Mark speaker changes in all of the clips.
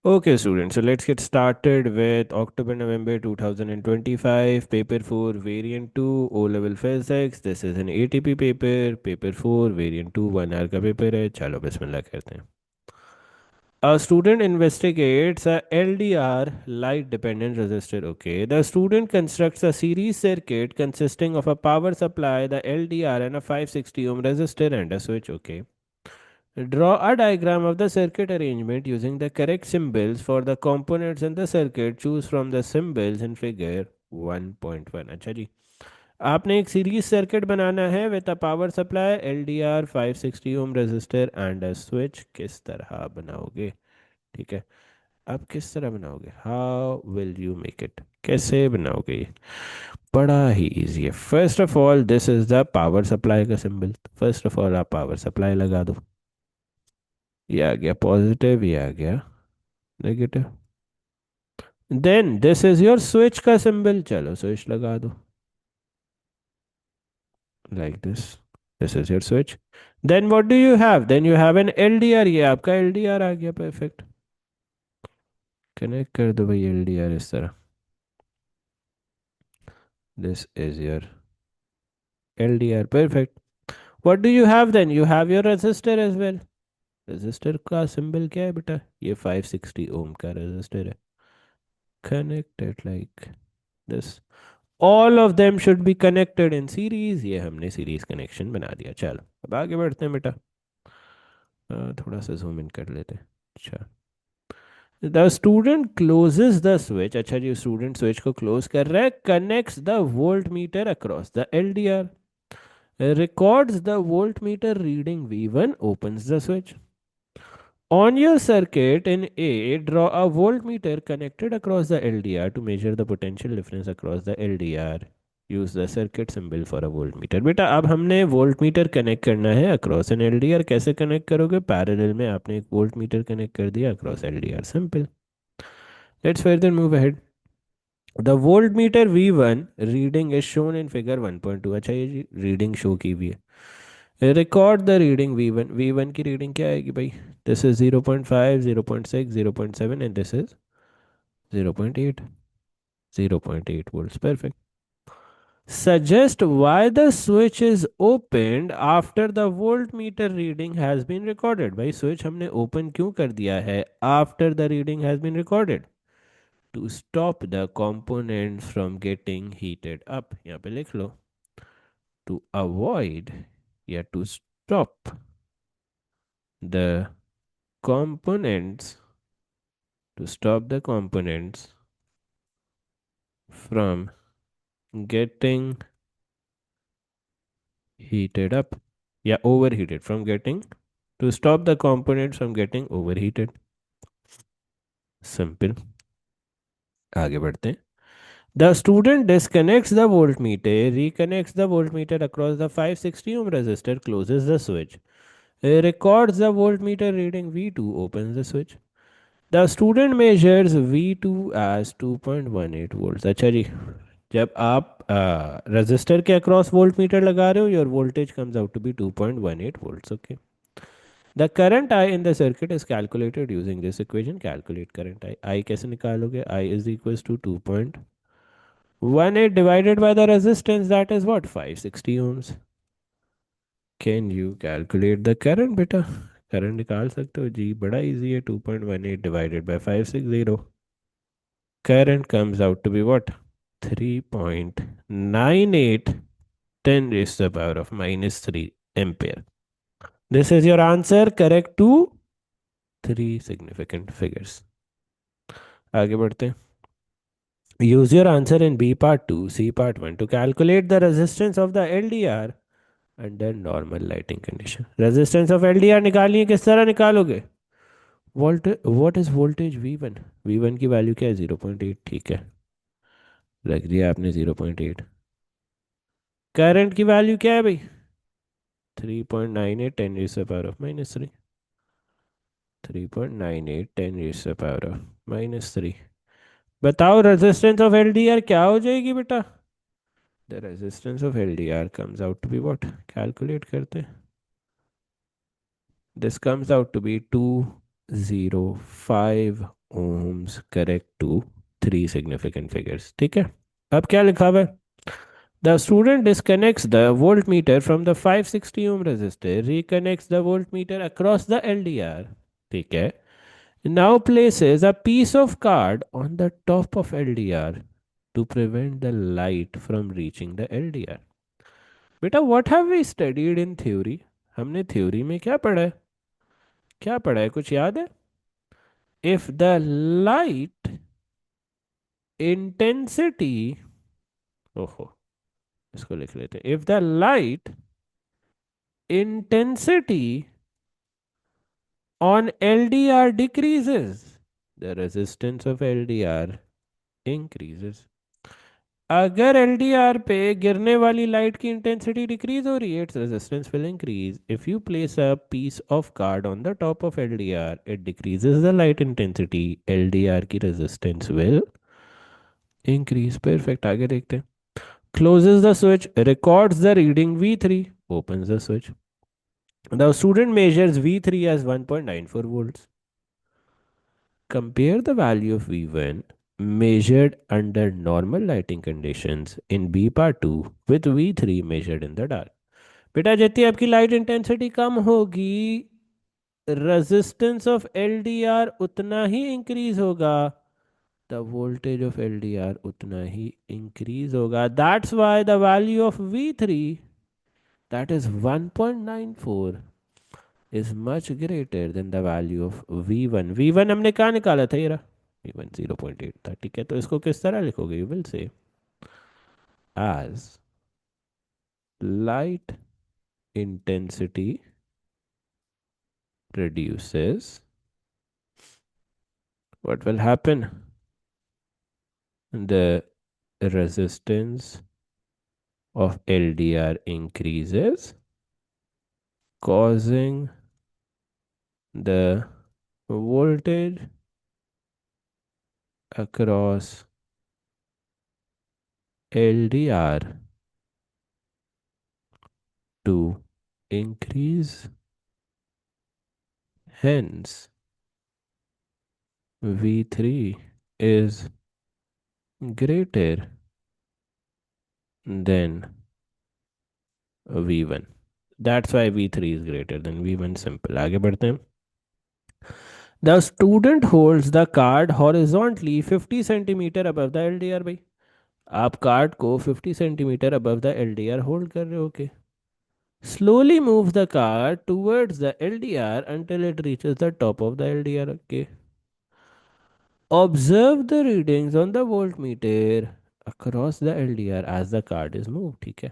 Speaker 1: Okay, students, so let's get started with October November 2025, paper 4, variant 2, O level physics. This is an ATP paper, paper 4, variant 2, 1 hour का paper है. चलो बिस्मिल्लाह करते हैं. A student investigates a LDR light dependent resistor. Okay, the student constructs a series circuit consisting of a power supply, the LDR, and a 560 ohm resistor and a switch. Okay. Draw a diagram of the circuit arrangement using the correct symbols for the components in the circuit. Choose from the symbols in figure 1.1. अच्छा जी, आपने एक series circuit बनाना है with a power supply LDR 560 ohm resistor and a switch. किस तरह बनाओगे? ठीक है, अब किस तरह बनाओगे? How will you make it? कैसे बनाओगे ये? बड़ा ही इजी है. First of all this is the power supply का सिंबल. फर्स्ट ऑफ ऑल आप पावर सप्लाई लगा दो. ये आ गया पॉजिटिव, ये आ गया negative. Then this is your switch का सिंबल. चलो स्विच लगा दो like this is your switch. Then what do you have? Then you have an LDR. ये आपका LDR आ गया. परफेक्ट. कनेक्ट कर दो भाई LDR इस तरह. This is your LDR. Perfect. What do you have? Then you have your resistor as well. Resistor का symbol क्या है बेटा? ये 560 ओम का रेजिस्टर है. Connected like this. All of them should be connected in series. ये हमने series connection बना दिया. चलो अब आगे बढ़ते हैं बेटा. थोड़ा सा जूम इन कर लेते हैं. अच्छा, the student closes the switch. अच्छा जी, स्टूडेंट स्विच को क्लोज कर रहा है. Connects the voltmeter across the LDR. Records the voltmeter reading V1. Opens the switch. On your circuit in A, draw a voltmeter connected across the LDR to measure the potential difference across the LDR. Use the circuit symbol for a volt meter. बेटा अब हमने volt meter connect करना है across N LDR. कैसे connect करोगे? Parallel में आपने एक वोल्ट मीटर कनेक्ट कर दिया across LDR. Simple. Let's further move ahead. The volt meter V1 reading is shown in figure 1.2. अच्छा, ये रीडिंग शो की भी है. Record the reading V1. V1 की रीडिंग क्या आएगी भाई? This is 0.5, 0.6, 0.7 and this is 0.8. 0.8 volts. Perfect. Suggest why the switch is opened after the voltmeter reading has been recorded. भाई switch हमने open क्यों कर दिया है after the reading has been recorded? To stop the components from getting heated up. यहाँ पे लिख लो. To avoid या to stop the components, to stop the components from getting heated up. Yeah, overheated. From getting, to stop the components from getting overheated. Simple. आगे बढ़ते हैं. The student disconnects the voltmeter, reconnects the voltmeter across the 560 ohm resistor, closes the switch, records the voltmeter reading V2, opens the switch. The student measures V2 as 2.18 volts. अच्छा जी, जब आप register के across volt meter लगा रहे हो, your voltage comes out to be 2.18 volts. Okay. The current I in the circuit is calculated using this equation. Calculate current I कैसे निकालोगे? I is equals to 2.18 divided by the resistance, that is what? 560 ohms. Can you calculate the current बेटा? Current निकाल सकते हो जी, बड़ा easy है. 2.18 divided by 560. Current comes out to be what? 3.98 10 raised to the power of minus 3 ampere. This is your answer, correct to three significant figures. आगे बढ़ते हैं. Use your answer in B part 2, C part 1 to calculate the resistance of the LDR under normal lighting condition. Resistance of LDR निकालनी है. किस तरह निकालोगे? What is voltage V1? V1 की value क्या है? 0.8. ठीक है, रख दिया आपने 0.8. करंट की वैल्यू क्या है भाई? 3.98 10 raised to the power of minus 3. 3.98 10 raised to the power of minus 3. बताओ रेजिस्टेंस ऑफ LDR क्या हो जाएगी बेटा? The resistance of LDR comes out to be what? Calculate करते हैं. This comes out to be 205 ohms correct to three significant figures. ठीक है, अब क्या लिखा हुआ है? The student disconnects the voltmeter from the 560 ohm resistor, reconnects the voltmeter across the LDR. ठीक है, now places a piece of card on the top of LDR to prevent the light from reaching the LDR. बेटा, what have we studied in theory? हमने theory में क्या पढ़ा है? क्या पढ़ा है, कुछ याद है? If the light intensity, ओहो, इसको लिख लेते हैं. If the light intensity on LDR decreases, the resistance of LDR increases. अगर LDR पे गिरने वाली लाइट की इंटेंसिटी डिक्रीज हो रही है, its resistance will increase. If you place a piece of card on the top of LDR, it decreases the light intensity, LDR की resistance will increase. Perfect, आगे देखते हैं. Closes the switch, records the reading V3, opens the switch. The student measures V3 as 1.94 volts. Compare the value of V1 measured under normal lighting conditions in B part 2 with V3 measured in the dark. बेटा, जितनी आपकी light intensity कम होगी, resistance of LDR उतना ही increase होगा, the voltage of LDR उतना ही increase होगा. That's why the value of V3, that is 1.94, is much greater than the value of V1. V1 हमने कहाँ निकाला था, ये रहा. V1 0.8 था. ठीक है, तो इसको किस तरह लिखोगे? यू विल से as light intensity reduces, what will happen? The resistance of LDR increases, causing the voltage across LDR to increase. Hence, V3 is greater than V1. That's why V3 is greater than V1. Simple. आगे बढ़ते हैं. The student holds the card horizontally 50 centimeter above the LDR. भाई, आप card को 50 centimetre above the LDR hold कर रहे हो. Okay. Slowly move the card towards the LDR until it reaches the top of the LDR. Okay. Observe the readings on the voltmeter across the LDR as the card is moved. ठीक है.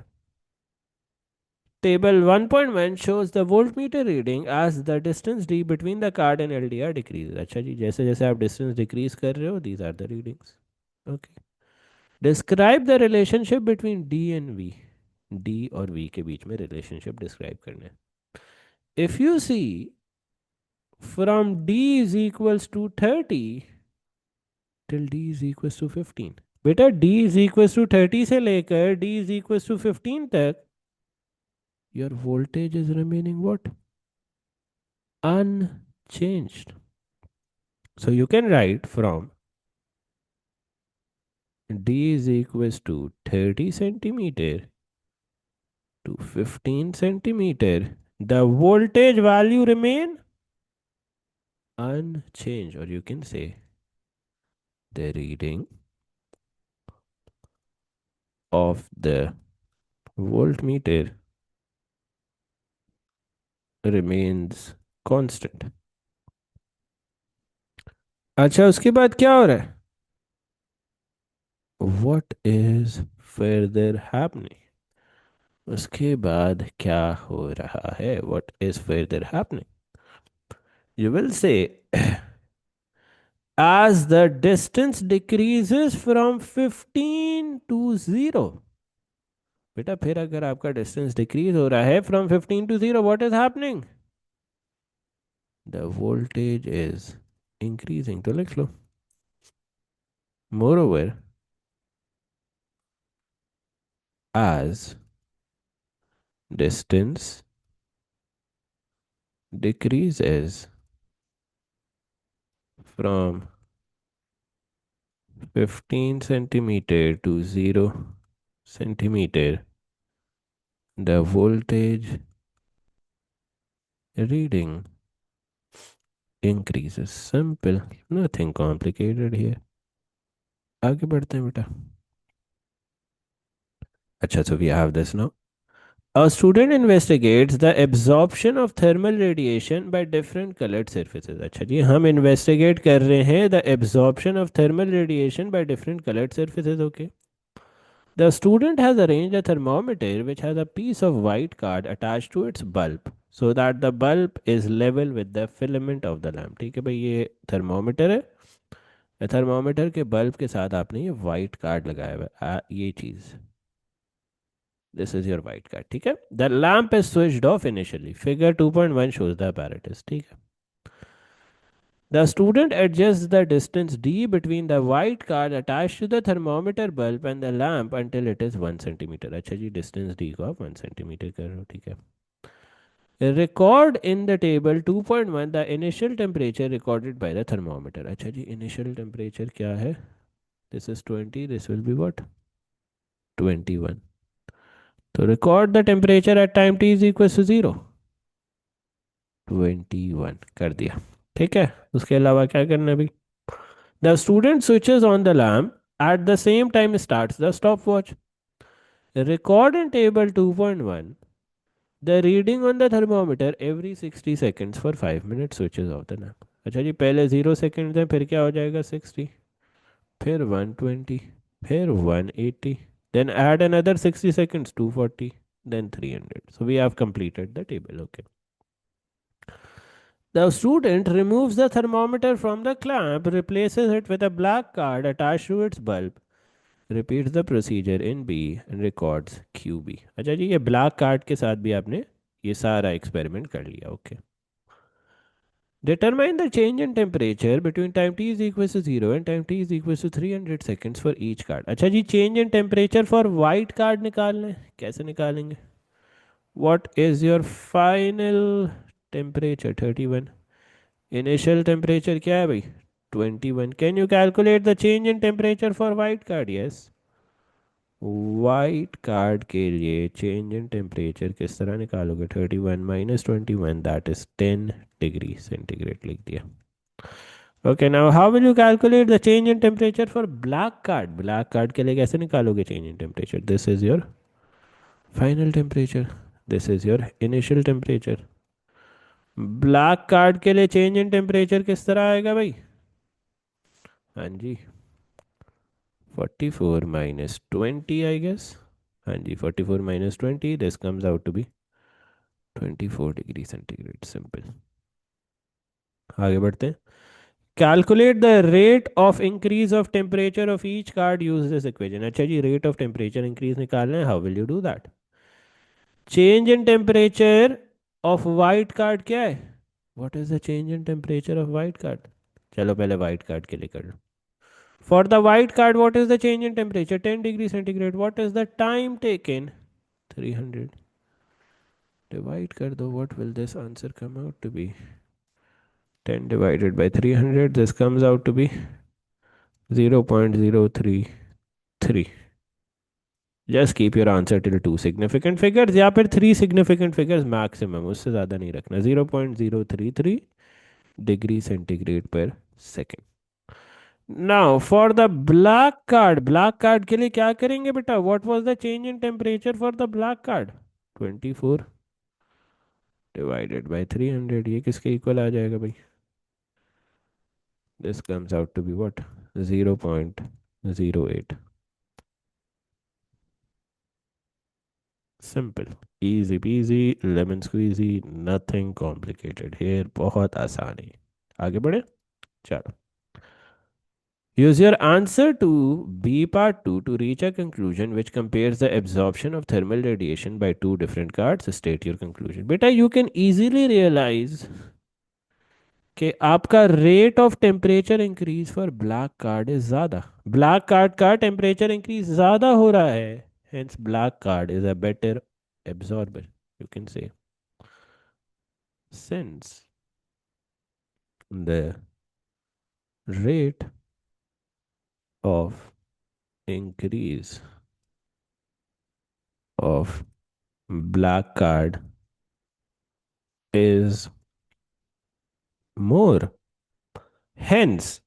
Speaker 1: Table 1.1 shows the voltmeter reading as the distance d between the card and LDR decreases. अच्छा जी, जैसे जैसे आप distance decrease कर रहे हो, these are the readings. Okay. Describe the relationship between D and V. D और V के बीच में relationship describe करना है. If you see from D is equals to 30 till D is equals to 15. बेटा, D is equals to 30 से लेकर D is equals to 15 तक, your voltage is remaining what? Unchanged. So you can write from D is equals to 30 centimeter to 15 centimeter. The voltage value remain unchanged, or you can say the reading of the voltmeter remains constant. अच्छा, उसके बाद क्या हो रहा है? What is further happening? उसके बाद क्या हो रहा है? What is further happening? You will say as the distance decreases from 15 to 0. बेटा, फिर अगर आपका डिस्टेंस डिक्रीज हो रहा है from 15 to 0, what is happening? The voltage is increasing. तो लिख लो. Moreover, as distance decreases from 15 centimeter to 0 centimeter, the voltage reading increases. Simple, nothing complicated here. आगे बढ़ते हैं बेटा. अच्छा, so we have this now. A student investigates the absorption of thermal radiation by different colored surfaces. अच्छा जी, हम investigate कर रहे हैं the absorption of thermal radiation by different colored surfaces. Okay. The student has arranged a thermometer which has a piece of white card attached to its bulb so that the bulb is level with the filament of the lamp. ठीक है भाई, ये thermometer है. Thermometer के bulb के साथ आपने ये वाइट कार्ड लगाया हुआ है. ये चीज़, this is your white card. ठीक है. The lamp is switched off initially. Figure 2.1 shows the apparatus. ठीक है. The student adjusts the distance d between the white card attached to the thermometer bulb and the lamp until it is 1 centimeter. अच्छा जी, distance d को आप 1 centimeter कर रहे हो. ठीक है. Record in the table 2.1 the initial temperature recorded by the thermometer. अच्छा जी, initial temperature क्या है? This is 20. This will be what? 21. तो record the temperature at time t is equals to 0. 21 कर दिया. ठीक है. उसके अलावा क्या करना है भाई? The student switches on the lamp. At the same time starts the stopwatch. Record in table 2.1 the reading on the thermometer every 60 seconds for 5 minutes. Switches off the lamp. अच्छा जी, पहले 0 सेकेंड दें, फिर क्या हो जाएगा? 60, फिर 120, फिर 180, then add another 60 seconds, 240, then 300. So we have completed the table. Okay. The student removes the thermometer from the clamp, replaces it with a black card attached to its bulb, repeats the procedure in B and records QB. अच्छा जी, ये black card के साथ भी आपने ये सारा experiment कर लिया. Okay. Determine the change in temperature between time t is equals to 0 and time t is equals to 300 seconds for each card. अच्छा जी, change in temperature for white card निकालना है. कैसे निकालेंगे? What is your final temperature? 31. Initial temperature क्या है भाई? 21. Can you calculate the change in temperature for white card? Yes. White card के लिए चेंज इन टेम्परेचर किस तरह निकालोगे? 31 minus 21, that is 10 degree centigrade लिख दिया. Okay, now how will you calculate the change in temperature for black card? Black card के लिए कैसे निकालोगे change in temperature? This is your final temperature, this is your initial temperature. Black card के लिए change in temperature किस तरह आएगा भाई? हाँ जी, 44 minus 20, I guess. हाँ जी, 44 minus 20, this comes out to be 24 degree centigrade. Simple. आगे बढ़ते हैं. Calculate the rate of increase of temperature of each card. Use this equation. अच्छा जी, rate of temperature increase निकालना है. How will you do that? Change in temperature of white card क्या है? What is the change in temperature of white card? चलो पहले white card के लिए कर लो. For the white card, what is the change in temperature? 10 degree centigrade. What is the time taken? 300. Divide कर दो. What will this answer come out to be? 10 divided by 300. This comes out to be 0.033. Just keep your answer till 2 significant figures या फिर 3 significant figures maximum. उससे ज़्यादा नहीं रखना. 0.033 degree centigrade per second. Now for the black card के लिए क्या करेंगे बेटा? What was the change in temperature for the black card? 24 divided by 300. ये किसके इक्वल आ जाएगा भाई? This comes out to be what? 0.08. Simple. Easy peasy, lemon squeezy, nothing complicated here. बहुत आसान है. आगे बढ़े. चलो. Use your answer to B part 2 to reach a conclusion which compares the absorption of thermal radiation by two different cards. State your conclusion. Beta, you can easily realize कि आपका rate of temperature increase for black card is ज़्यादा. Black card का temperature increase ज़्यादा हो रहा है. Hence black card is a better absorber, you can say, since the rate of increase of black card is more. Hence,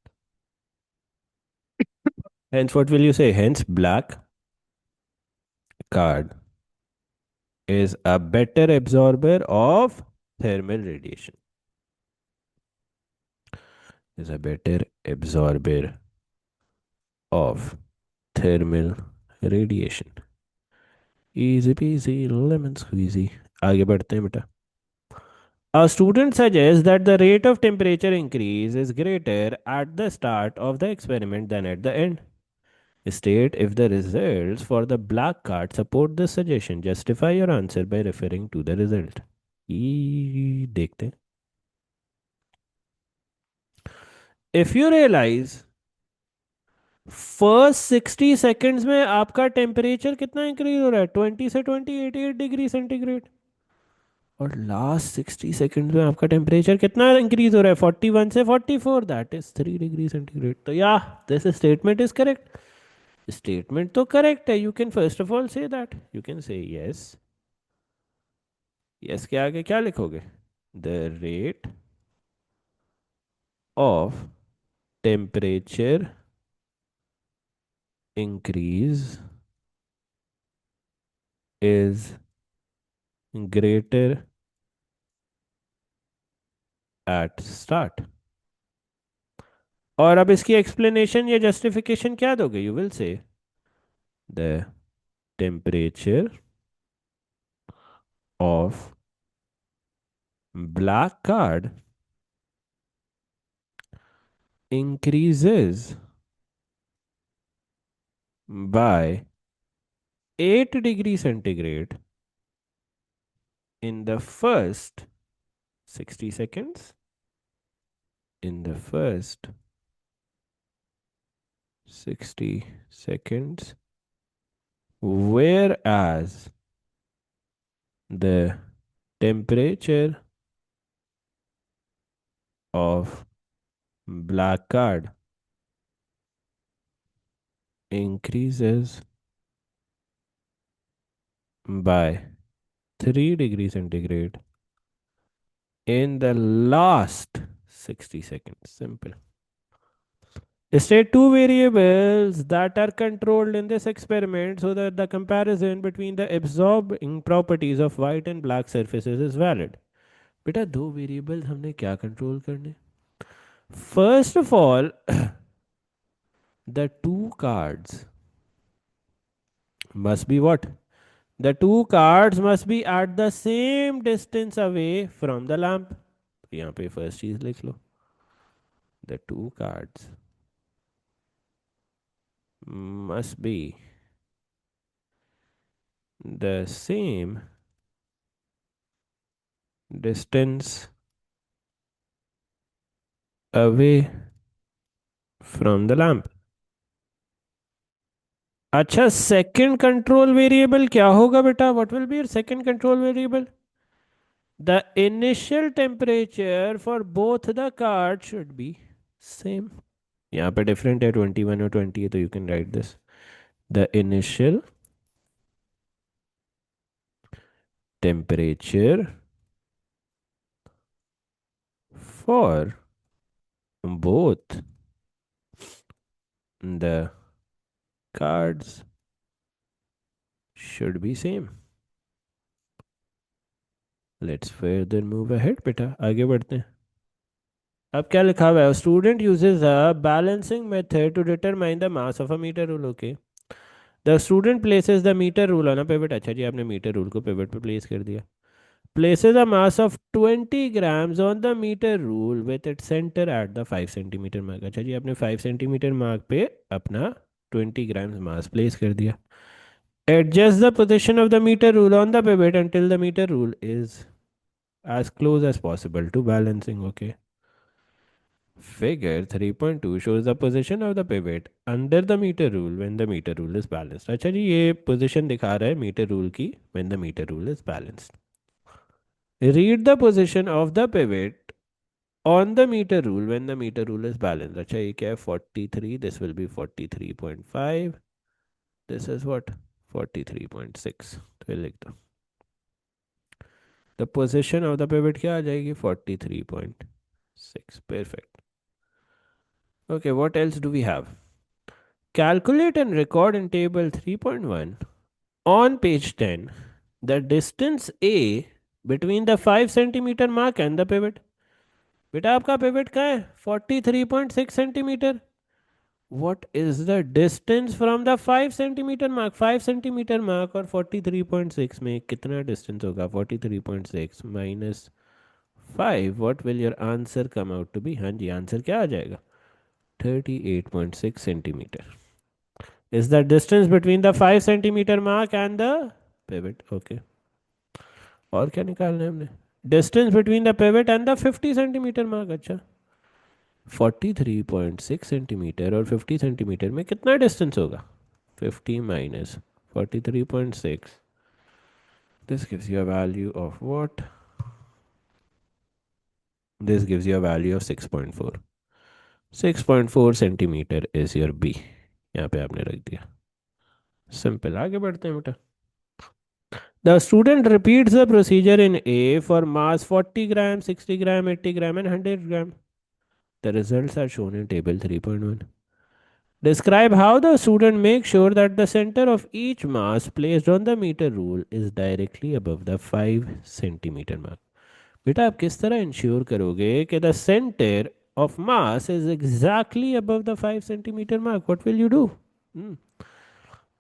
Speaker 1: what will you say? Hence, black card is a better absorber of thermal radiation. Is a better absorber of thermal radiation. Easy peasy, lemon squeezy. आगे बढ़ते हैं बेटा. A student suggests that the rate of temperature increase is greater at the start of the experiment than at the end. State if the results for the black card support this suggestion. Justify your answer by referring to the result. ये देखते हैं. If you realize first 60 seconds में आपका temperature कितना increase हो रहा है 20 से 20 88 डिग्री सेंटीग्रेड और लास्ट 60 सेकेंड्स में आपका टेम्परेचर कितना इंक्रीज हो रहा है 41 से 44 दैट इज 3 डिग्री सेंटीग्रेड तो या this statement is correct statement तो करेक्ट है you can first of all say that you can से यस यस के आगे क्या लिखोगे the rate of temperature increase is greater at start. और अब इसकी एक्सप्लेनेशन या जस्टिफिकेशन क्या दोगे यू विल से the temperature of black card increases by 8 degree centigrade in the first 60 seconds in the first 60 seconds whereas the temperature of black card increases by 3 degree centigrade in the last 60 seconds. Simple. State two variables that are controlled in this experiment so that the comparison between the absorbing properties of white and black surfaces is valid. बेटा दो variable हमने क्या control करने first of all the two cards must be what? The two cards must be at the same distance away from the lamp. यहाँ पे first चीज लिख लो the two cards must be the same distance away from the lamp. अच्छा second control variable क्या होगा बेटा what will be your second control variable the initial temperature for both the card should be same यहाँ पे different है 21 और 20 है तो you can write this the initial temperature for both the cards should be same. Let's further move ahead बेटा आगे बढ़ते हैं अब क्या लिखा हुआ है student uses a balancing method to determine the mass of a metre rule okay the student places the metre rule on a pivot अच्छा जी आपने मीटर रूल को पिवट पे प्लेस कर दिया places a mass of 20 grams on the meter rule with its center at the 5 centimeter mark अच्छा जी आपने 5 centimeter mark पे अपना 20 grams mass place कर दिया adjust the position of the meter rule on the pivot until the meter rule is as close as possible to balancing okay figure 3.2 shows the position of the pivot under the meter rule when the meter rule is balanced अच्छा जी ये position दिखा रहा है meter rule की when the meter rule is balanced read the position of the pivot on the metre rule when the metre rule is balance. अच्छा ये क्या है 43, this will be 43.5, this is what 43.6। तो ये लिख दो the position of the pivot क्या आ जाएगी 43.6। Perfect. Okay what else do we have. Calculate and record in table 3.1 on page 10 the distance A between the 5 centimeter mark and the pivot. बेटा आपका pivot कहाँ है 43.6 centimetre. What is the distance from the 5 centimeter mark? 5 centimeter mark और 43.6 में कितना distance होगा 43.6 minus 5, what will your answer come out to be? हाँ जी answer क्या आ जाएगा 38.6 centimetre is the distance between the 5 centimeter mark and the pivot. Okay. और क्या निकालना है हमने distance between the pivot and the 50 centimetre mark. अच्छा 43.6 सेंटीमीटर और 50 सेंटीमीटर में कितना डिस्टेंस होगा 50 minus 43.6, this gives you a value of what, this gives you a value of 6.4, 6.4 centimetre is your B. यहाँ पे आपने रख दिया। सिंपल। आगे बढ़ते हैं बेटा। The student repeats the procedure in A for mass 40 gram, 60 gram, 80 gram, and 100 gram. The results are shown in table 3.1. Describe how the student makes sure that the center of each mass placed on the meter rule is directly above the 5 centimeter mark. बेटा आप किस तरह ensure करोगे कि the center of mass is exactly above the 5 centimeter mark? What will you do?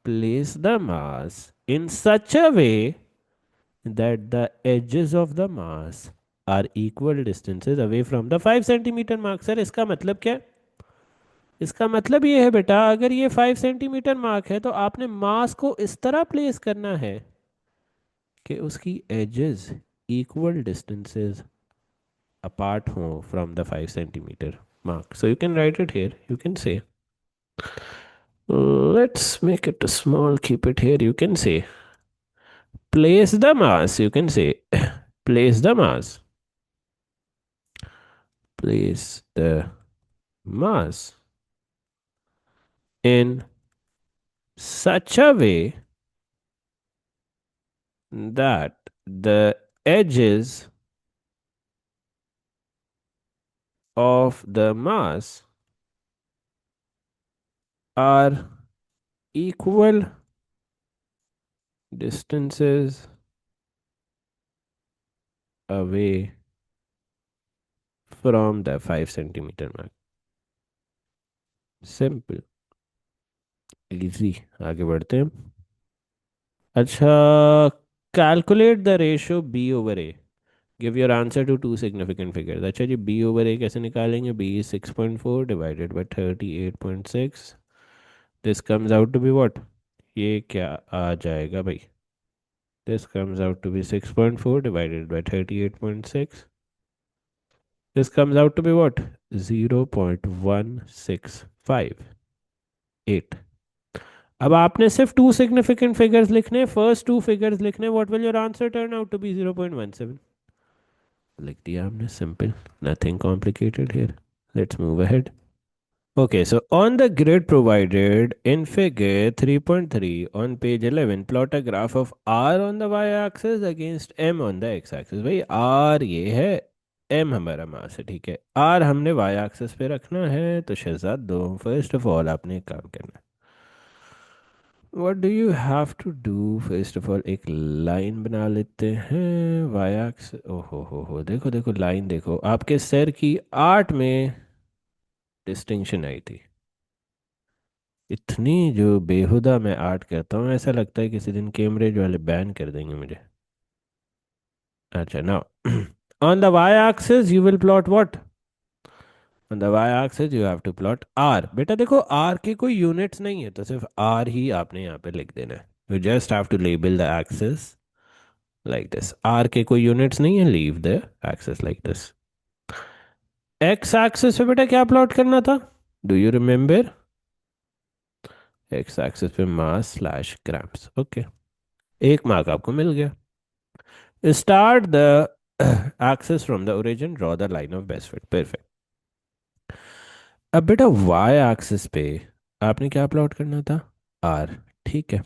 Speaker 1: Place the mass in such a way that the edges of the mass are equal distances away from the 5 centimeter mark। Sir इसका मतलब क्या है। इसका मतलब ये है बेटा अगर ये 5 सेंटीमीटर मार्क है तो आपने मास को इस तरह प्लेस करना है कि उसकी एजेस इक्वल डिस्टेंसेस अपार्ट हो from the 5 centimetre mark. So you can write it here. You can say, let's make it small, keep it here. You can say, place the mass. You can say, place the mass. Place the mass in such a way that the edges of the mass are equal distances away from the 5 centimeter mark. Simple, easy। आगे बढ़ते हैं। अच्छा calculate the ratio B over A, give your answer to two significant figures. अच्छा जी B over A कैसे निकालेंगे, B is 6.4 divided by 38.6, this comes out to be what, ये क्या आ जाएगा भाई, this comes out to be 6.4 divided by 38.6, this comes out to be what 0.165 अब आपने सिर्फ टू सिग्निफिकेंट फिगर्स लिखने, फर्स्ट टू फिगर्स लिखने, what will your answer turn out to be 0.17। लिख दिया हमने, simple, nothing complicated here. Let's move ahead. Okay, so on the grid provided in figure 3.3 on page 11, plot a graph of R on the y-axis against M on the x-axis। भाई R ये है, M हमारा मास है, ठीक है। R हमने y-axis पे रखना है, तो शहजाद दो फर्स्ट ऑफ ऑल आपने एक काम करना है। What do you have to do? First of all एक लाइन बना लेते हैं y-axis। ओहो हो देखो देखो लाइन देखो, आपके सर की 8 में डिस्टिंक्शन आई थी। इतनी जो बेहुदा मैं आर्ट करता हूँ, ऐसा लगता है किसी दिन कैम्ब्रिज वाले बैन कर देंगे मुझे। अच्छा now on the Y axis you will plot what, on the Y axis you have to plot R. बेटा देखो आर के कोई यूनिट्स नहीं है तो सिर्फ आर ही आपने यहाँ पे लिख देना है। You just have to label the axis like this, R के कोई यूनिट्स नहीं है, leave the axis like this. X axis पे बेटा क्या प्लॉट करना था, do you remember, X axis पे मास स्लैश ग्राम्स। ओके एक मार्क आपको मिल गया। Start the Axis from the origin, draw the line of best fit. Perfect. अब बेटा वाई एक्सिस पे आपने क्या प्लॉट करना था? आर। ठीक है।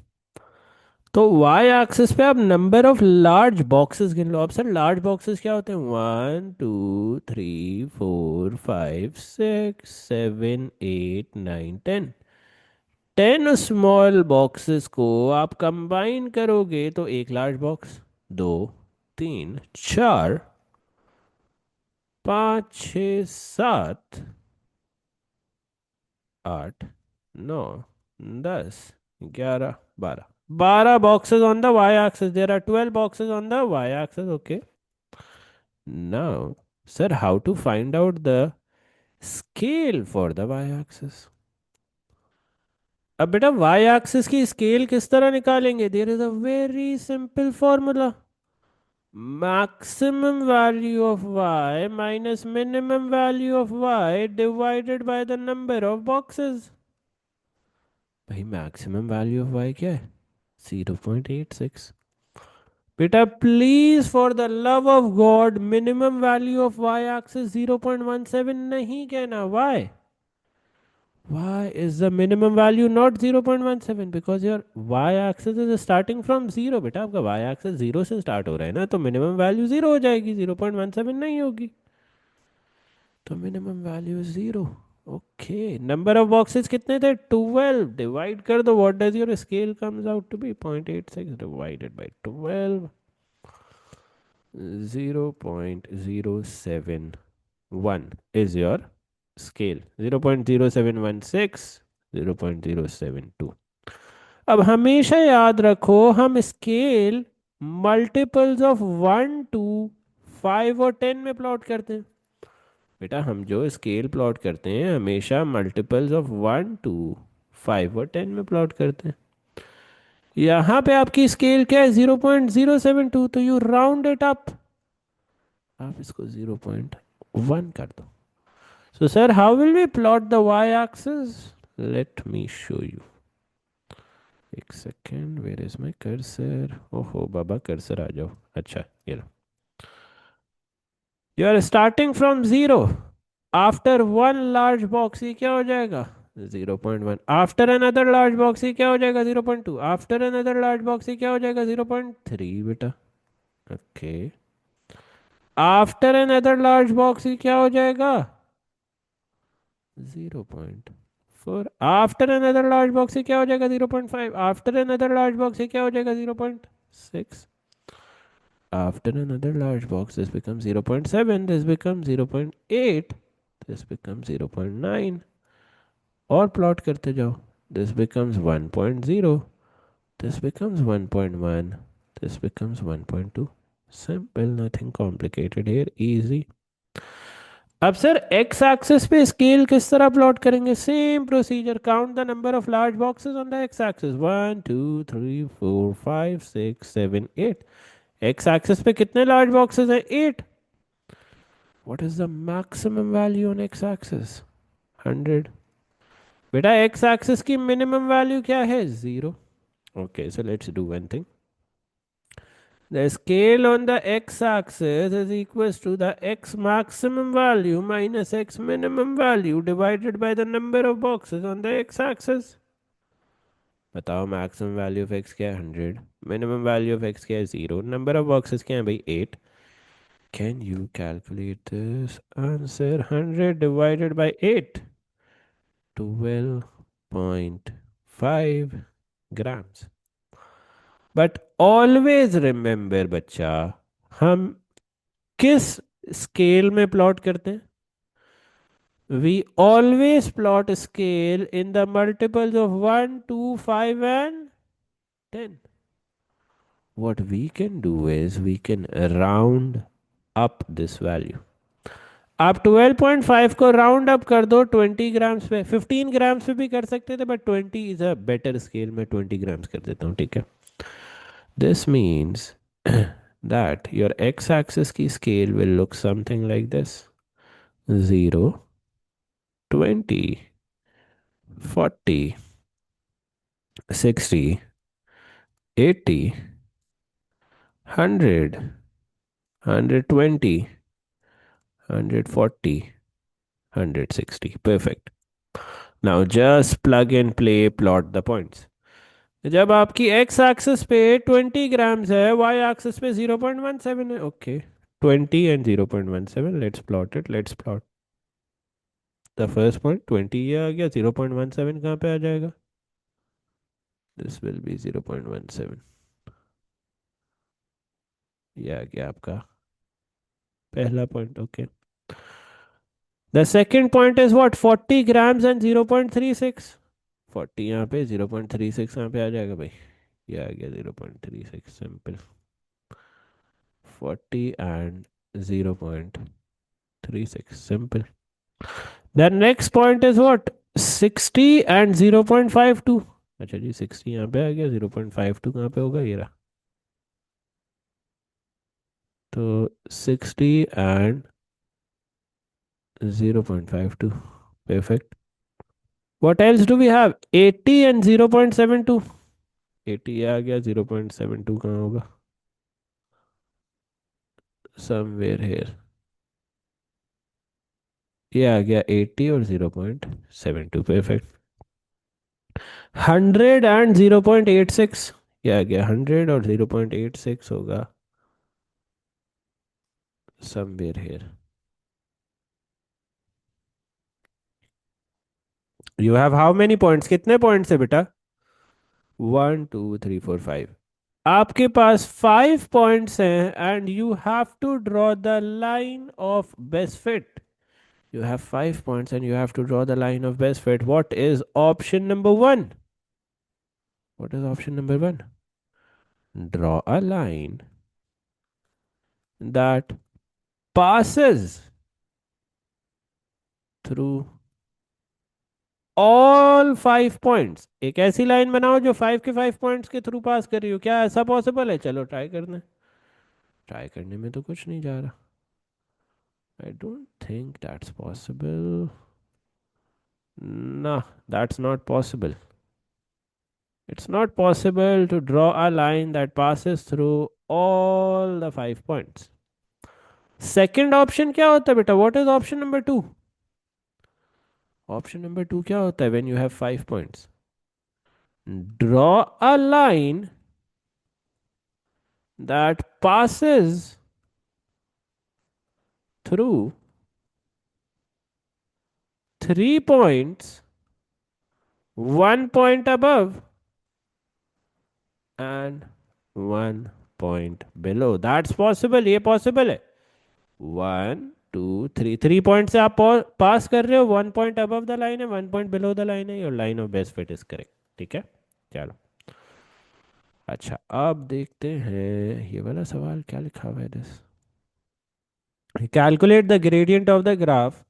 Speaker 1: तो वाई एक्सिस पे आप नंबर ऑफ लार्ज बॉक्सेस गिन लो। अब सर लार्ज बॉक्सेस क्या होते हैं? 1 2 3 4 5 6 7 8 9 10। 10 बॉक्सेस को आप कंबाइन करोगे तो एक large box. 2 3 4 5 6 7 8 9 10 11 12 boxes on the y-axis. There are 12 boxes on the y-axis. Okay. Now, sir, how to find out the scale for the y-axis? अब बेटा y axis की स्केल किस तरह निकालेंगे? There is a very simple formula. Maximum value of y minus minimum value of y divided by the number of boxes. भाई maximum value of y क्या है? 0.86। बेटा please for the love of God minimum value of y axis 0.17 नहीं कहना। why? Why is the minimum value not 0.17? Because your y axis is starting from 0। बेटा आपका y axis 0 से start हो रहा है ना, तो मिनिमम वैल्यू 0 हो जाएगी, 0.17 नहीं होगी। तो minimum value 0। Okay. Number of boxes कितने थे? 12। डिवाइड कर दो, what does your scale comes out to be? 0.86 divided by 12, 0.071 is your scale। 0.0716, 0.072। अब हमेशा याद रखो हम स्केल मल्टीपल्स ऑफ 1 2 5 और 10 में प्लॉट करते हैं। बेटा हम जो स्केल प्लॉट करते हैं हमेशा मल्टीपल्स ऑफ 1 2 5 और 10 में प्लॉट करते हैं। यहाँ पे आपकी स्केल क्या है? 0.072, तो यू राउंड इट अप। आप इसको 0.1 कर दो। So, sir, how will we plot the y-axis? Let me show you. एक second, where is my cursor? ओहो बाबा कर्सर आ जाओ। अच्छा ये लो। You are starting from 0। After one large box ये क्या हो जाएगा? 0.1। आफ्टर अनदर लार्ज बॉक्स ये क्या हो जाएगा? 0.2। आफ्टर अनदर लार्ज बॉक्स ये क्या हो जाएगा? 0.3 बेटा। Okay. After another large box ये क्या हो जाएगा? 0.4। आफ्टर अनदर लार्ज बॉक्स से क्या हो जाएगा? 0.5। आफ्टर अनदर लार्ज बॉक्स से क्या हो जाएगा? 0.6। After another large box this become 0.7, this become 0.8, this become 0.9। और प्लॉट करते जाओ। This becomes 1.0, this becomes 1.1, this becomes 1.2। Simple, nothing complicated here, easy. अब सर एक्स एक्सिस पे स्केल किस तरह प्लॉट करेंगे? Same procedure. Count the number of large boxes on the X axis. 1 2 3 4 5 6 7 8। X axis पे कितने large boxes हैं? 8। What is the maximum value on x axis? 100। बेटा x axis की minimum value क्या है? 0। Okay, so let's do one thing. The scale on the x-axis is equals to the x maximum value minus x minimum value divided by the number of boxes on the x-axis। बताओ maximum value of x क्या है? 100। Minimum value of x क्या है? 0। Number of boxes क्या है भाई? 8। Can you calculate this answer? 100 divided by 8, 12.5 grams। But always remember बच्चा, हम किस स्केल में प्लॉट करते हैं? We always plot scale in the multiples of 1 2 5 and 10। what we can do is we can round up this value। आप 12.5 को round up कर दो 20 ग्राम्स पे। 15 ग्राम्स पे भी कर सकते थे, but 20 is a better scale. में 20 ग्राम्स कर देता हूँ, ठीक है। This means that your x-axis की scale will look something like this: 0, 20, 40, 60, 80, 100, 120, 140, 160. Perfect. Now just plug and play, plot the points. जब आपकी एक्स एक्सिस पे 20 ग्राम्स है, वाई एक्सिस पे 0.17 है. Okay, 20 and 0.17. Let's plot it. Let's plot the first point. 20 ये आ गया. 0.17 कहाँ पे आ जाएगा? This will B 0.17. ये आ गया आपका पहला point. Okay. The second point is what? 40 grams and 0.36. 40 यहाँ पे, 0.36 यहाँ पे आ जाएगा भाई. ये आ गया 0.36. Simple. 40 and 0.36. Simple. The next point is what? 60 and 0.52. अच्छा जी, 60 यहाँ पे आ गया. 0.52 कहाँ पे होगा? ये रहा. तो 60 and 0.52. Perfect. What else do we have? 80 and 0.72. 80 ये आ गया. 0.72 कहाँ होगा? Somewhere here. ये आ गया 80 और 0.72. Perfect. 100 and 0.86. ये आ गया 100 और 0.86 होगा somewhere here. You have how many points? कितने पॉइंट्स है बेटा? 1 2 3 4 5. आपके पास 5 पॉइंट्स हैं and you have to draw the line of best fit. You have 5 points and you have to draw the line of best fit. What is option number one? What is option number one? Draw a line that passes through all 5 points. एक ऐसी line बनाओ जो 5 के 5 points के through pass कर रही हो. क्या ऐसा पॉसिबल है? चलो ट्राई करना. ट्राई करने में तो कुछ नहीं जा रहा. I don't think that's possible. ना, that's not possible. It's not possible to draw a line that passes through all the 5 points. Second option क्या होता है बेटा? What is option number two? Option number two क्या होता है? When you have 5 points, draw a line that passes through 3 points, 1 point above and 1 point below. That's possible. ये possible है. 1 2 3. 3 point से आप पास कर रहे हो. 1 पॉइंट अबव द लाइन है, 1 पॉइंट बिलो द लाइन है. Your line of best fit is correct. ठीक है, चलो. अच्छा, अब देखते हैं ये वाला सवाल क्या लिखा हुआ है. This calculate the gradient of the graph.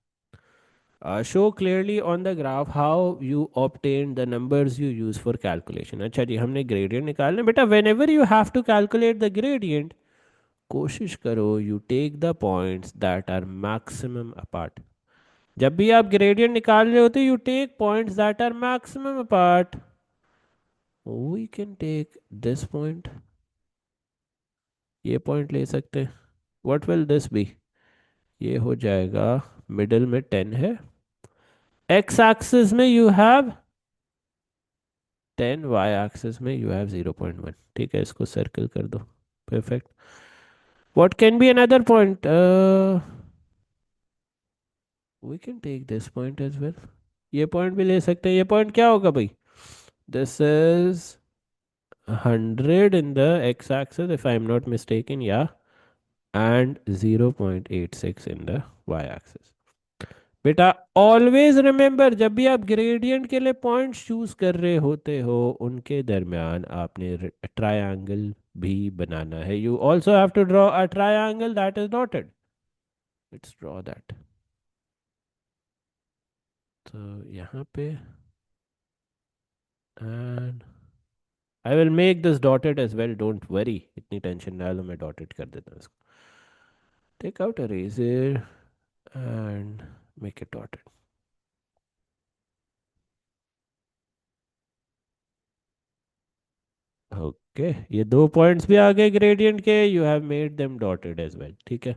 Speaker 1: Show clearly on the graph how you obtain the numbers you use for calculation. अच्छा जी, हमने gradient निकालना बेटा. whenever you have to calculate the gradient, कोशिश करो you take the points that are maximum apart. जब भी आप gradient निकाल रहे होते you take points that are maximum apart. We can take this point. ये point ले सकते हैं. What will this be? ये हो जाएगा मिडल में 10 है. x axis में you have 10, y axis में you have 0.1. ठीक है, इसको सर्कल कर दो. Perfect. What can be another point? We can take this point as well. ये पॉइंट भी ले सकते हैं. ये पॉइंट क्या होगा भाई? This is 100 in the x axis if I am not mistaken, yeah, and 0.86 in the y axis. बेटा ऑलवेज रिमेंबर, जब भी आप ग्रेडियंट के लिए पॉइंट्स चूज कर रहे होते हो उनके दरमियान आपने ट्रायंगल भी बनाना है. You also have to draw a triangle that is dotted. Let's draw that. तो यहाँ पे and I will make this dotted as well. Don't worry, इतनी टेंशन ना लो, मैं डॉटेड कर देता हूँ इसको. Take out eraser and make it dotted. Okay, ये 2 पॉइंट्स भी आ गए ग्रेडियंट के, you have made them dotted as well, ठीक है।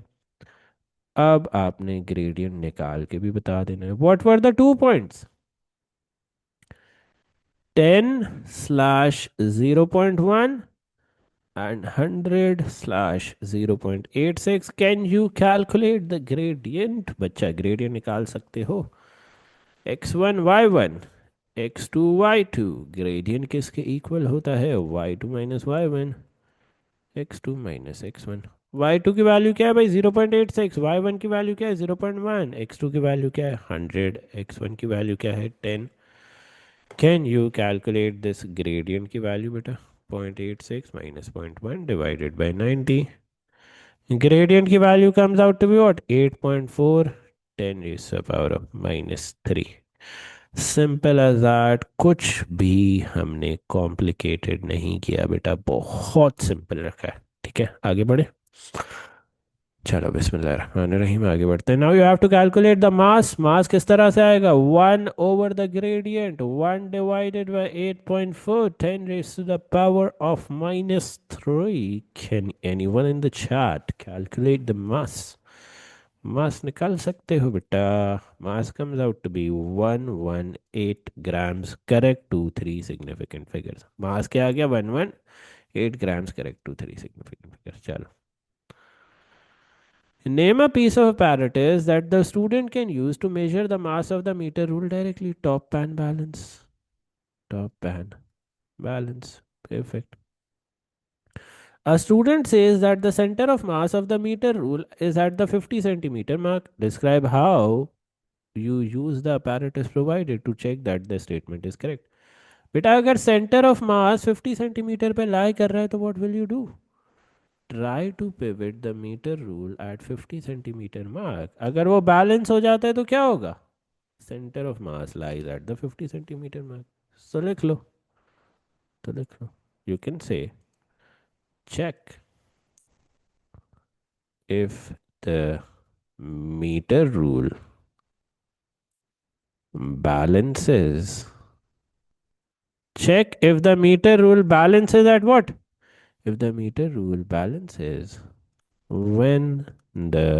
Speaker 1: अब आपने ग्रेडियंट निकाल के भी बता देना है। What were the 2 points? 10/0.1 and 100/0.86. Can you calculate the gradient? बच्चा ग्रेडियंट निकाल सकते हो। x1 y1, x2 y2, gradient किसके इक्वल होता है? y2 - y1, x2 - x1। y2 की वैल्यू क्या है भाई? 0.86। y1 की वैल्यू क्या है? 0.1। x2 की वैल्यू क्या है? 100। x1 की वैल्यू क्या है? 10। Can you calculate this gradient की वैल्यू बेटा? 0.86 - 0.1 डिवाइडेड बाई 90। Gradient की value comes out to be what? 8.4, 10 raised to the power of -3. Simple as that, कुछ भी हमने कॉम्प्लिकेटेड नहीं किया बेटा, बहुत सिंपल रखा है। ठीक है, आगे बढ़े। चलो बिस्मिल्लाहिर्रहमानिर्रहीम, आगे बढ़ते हैं। Now you have to calculate the mass. Mass किस तरह से आएगा? 1/the gradient, 1 divided by 8.4, 10 raised to the power of -3. Can anyone in the chat calculate the mass? मास निकाल सकते हो बेटा। Mass comes out to be 118 grams, correct to three significant figures. Mass क्या आ गया? 118 grams, correct to three significant figures. चलो, name a piece of apparatus that the student can use to measure the mass of the meter rule directly. Top pan balance. Top pan balance. Perfect. A student says that the center of mass of the meter rule is at the 50 centimeter mark. Describe how you use the apparatus provided to check that the statement is correct. बेटा अगर centre of mass 50 centimetre पे लाई कर रहा है तो what will you do? Try to pivot the metre rule at 50 centimetre mark. अगर वो balance हो जाता है तो क्या होगा? Centre of mass lies at the 50 centimetre mark. तो लिख लो, तो लिख लो। You can say check if the meter rule balances. Check if the meter rule balances at what? If the meter rule balances when the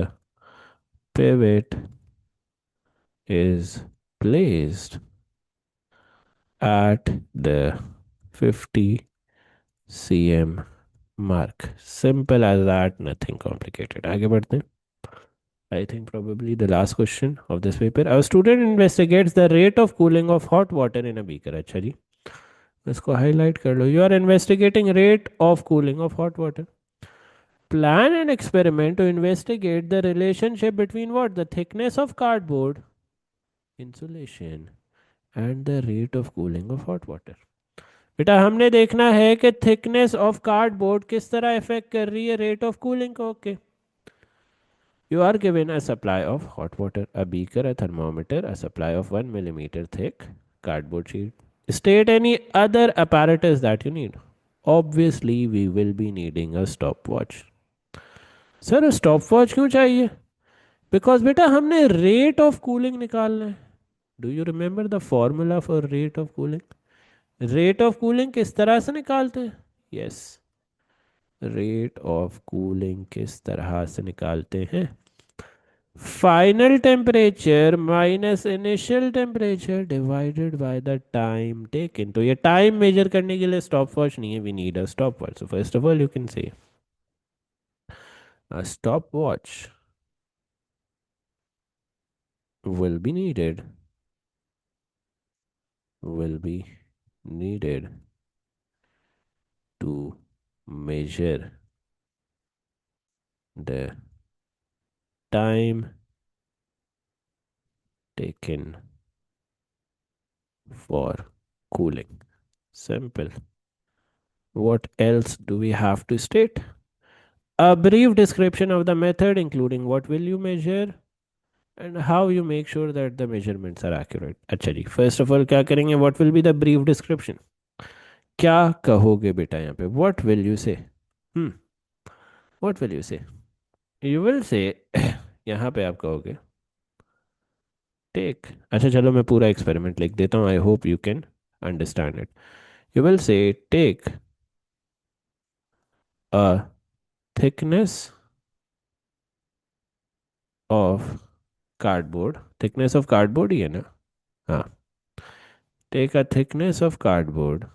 Speaker 1: pivot is placed at the 50 cm mark. Simple as that, nothing complicated. आगे बढ़ते हैं। I think probably the last question of this paper. A student investigates the rate of cooling of hot water in a beaker. अच्छा जी, इसको highlight कर लो। You are investigating rate of cooling of hot water. Plan an experiment to investigate the relationship between what? The thickness of cardboard, insulation, and the rate of cooling of hot water. बेटा हमने देखना है कि thickness of cardboard किस तरह effect कर रही है रेट ऑफ कूलिंग को। Okay, you are given a supply of hot water, a beaker, a thermometer, a supply of 1 millimeter thick cardboard sheet. State any other apparatus that you need. Obviously, we will be needing a stopwatch. Sir stopwatch क्यों चाहिए? Because बेटा हमने rate of cooling निकालना है। Do you remember the formula for rate of cooling? Rate of cooling किस तरह से निकालते हैं? यस, रेट ऑफ कूलिंग किस तरह से निकालते हैं? Final temperature minus initial temperature divided by the time taken. तो ये टाइम मेजर करने के लिए स्टॉप वॉच नहीं है, we need a stop watch. So first of all you can say a stopwatch will be needed, will be needed to measure the time taken for cooling. Simple. What else do we have to state? A brief description of the method, including what will you measure and how you make sure that the measurements are accurate. अच्छा जी, first of all क्या करेंगे? What will be the brief description? क्या कहोगे बेटा यहाँ पे? What will you से? हम्म, what will you से? यू विल से यहाँ पे आप कहोगे टेक। अच्छा चलो मैं पूरा एक्सपेरिमेंट लिख देता हूँ, I hope you can understand it. You will say take a thickness of cardboard, thickness of cardboard ही है ना? हाँ, take a thickness of cardboard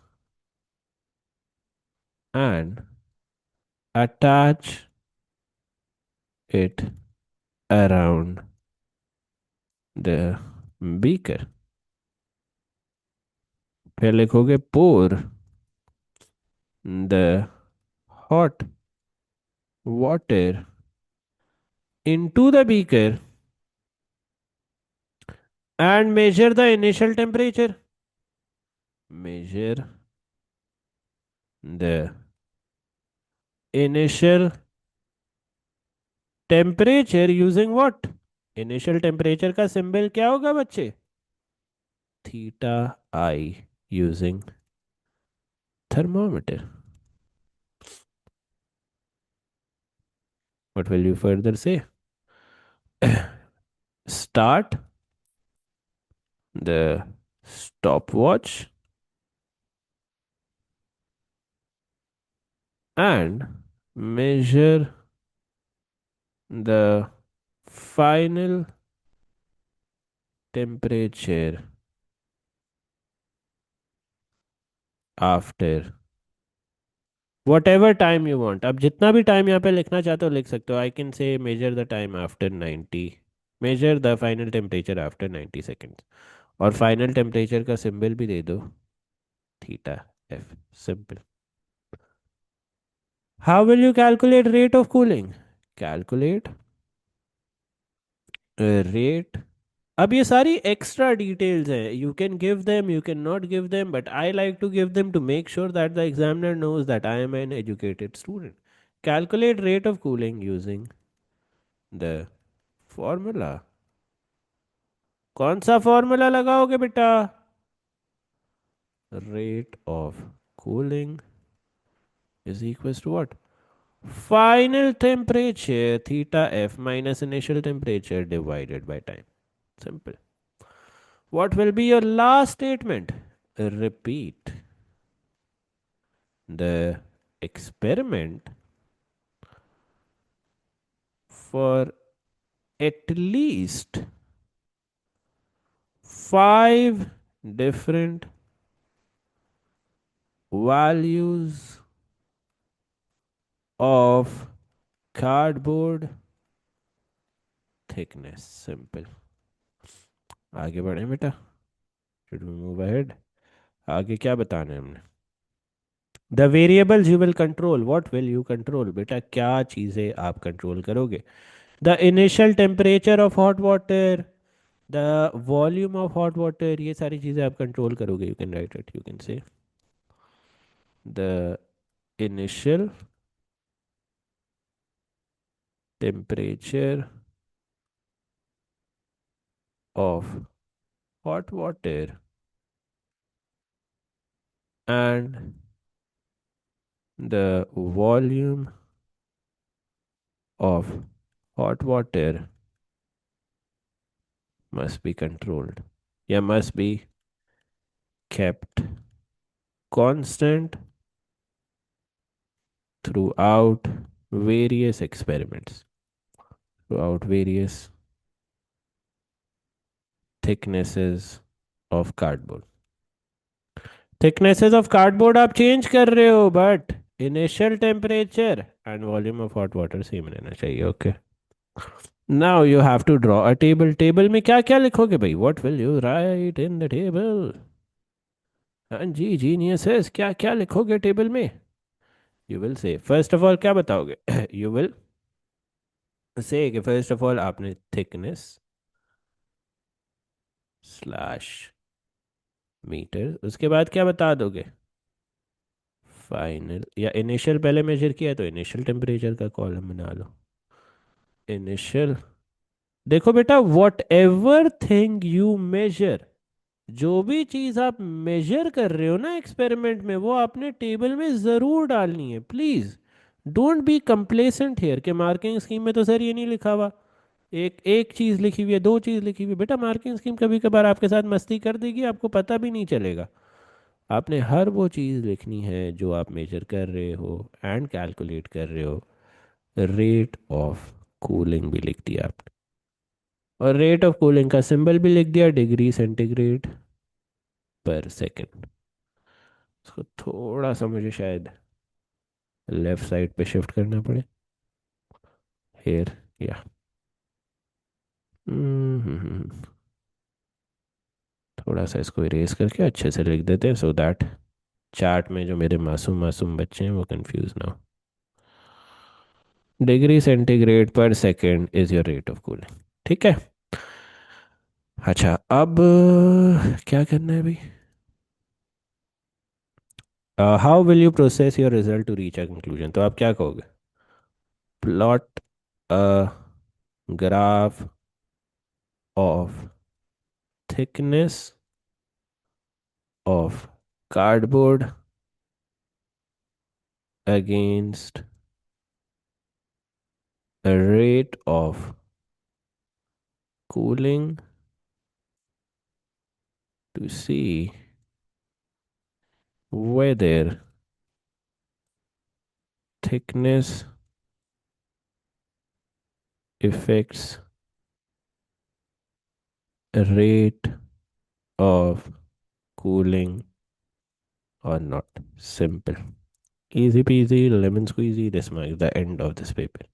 Speaker 1: and attach it around the beaker. फिर लिखोगे pour the hot water into the beaker and measure the initial temperature. Measure the initial temperature using what? Initial temperature का symbol क्या होगा बच्चे? Theta I using thermometer. What will you further say? Start the stopwatch and measure the final temperature after whatever time you want. अब जितना भी time यहाँ पे लिखना चाहते हो लिख सकते हो. I can say measure the time after 90, measure the final temperature after 90 seconds. और फाइनल टेम्परेचर का सिंबल भी दे दो, theta F. Simple. How will you calculate rate of cooling? Calculate rate. अब ये सारी एक्स्ट्रा डिटेल्स हैं. You can give them, you can not give them, but I like to give them to make sure that the examiner knows that I am an educated student. Calculate rate of cooling using the formula. कौन सा formula लगाओगे बेटा? Rate of cooling is equal to what? Final temperature theta f minus initial temperature divided by time. Simple. What will be your last statement? Repeat the experiment for at least 5 different values of cardboard thickness. Simple. आगे बढ़े बेटा. Should we move ahead? आगे क्या बताना है हमने? The variables you will control. What will you control? बेटा क्या चीज़ें आप कंट्रोल करोगे? The initial temperature of hot water, the volume of hot water, ये सारी चीज़ें आप कंट्रोल करोगे. You can write it, you can से the initial temperature of hot water and the volume of hot water must be controlled. Yeah, must be kept constant throughout various experiments, throughout various thicknesses of cardboard. Thicknesses of cardboard आप change कर रहे हो, but initial temperature and volume of hot water same रहना चाहिए. Okay. Now you have to draw a table. Table में क्या क्या लिखोगे भाई? What will you write in the table? हाँ जी, जीनियसेस, क्या क्या लिखोगे टेबल में? You will say first of all क्या बताओगे? यू विल से कि फर्स्ट ऑफ ऑल आपने थिकनेस स्लैश मीटर, उसके बाद क्या बता दोगे? फाइनल या इनिशियल पहले मेजर किया है तो इनिशियल टेम्परेचर का कॉलम बना लो. इनिशियल. देखो बेटा, whatever thing you measure, जो भी चीज आप मेजर कर रहे हो ना एक्सपेरिमेंट में, वो आपने टेबल में जरूर डालनी है. Please don't be complacent here कि मार्किंग स्कीम में तो सर ये नहीं लिखा हुआ, एक एक चीज लिखी हुई है, दो चीज लिखी हुई है. बेटा मार्किंग स्कीम कभी कभार आपके साथ मस्ती कर देगी, आपको पता भी नहीं चलेगा. आपने हर वो चीज़ लिखनी है जो आप मेजर कर रहे हो एंड कैलकुलेट कर रहे हो। रेट ऑफ कूलिंग भी लिख दिया आपने, और रेट ऑफ कूलिंग का सिंबल भी लिख दिया, डिग्री सेंटीग्रेड पर सेकेंड। इसको थोड़ा सा मुझे शायद लेफ्ट साइड पे शिफ्ट करना पड़े, हेयर या थोड़ा सा इसको इरेज करके अच्छे से लिख देते हैं, सो दैट चार्ट में जो मेरे मासूम मासूम बच्चे हैं वो कंफ्यूज ना हो। डिग्री सेंटीग्रेड पर second is your rate of cooling. ठीक है। अच्छा, अब क्या करना है भाई? How will you process your result to reach a conclusion? तो आप क्या कहोगे? Plot a graph of thickness of cardboard against a rate of cooling to see whether thickness affects a rate of cooling or not. Simple. Easy peasy, lemon squeezy. This marks the end of this paper.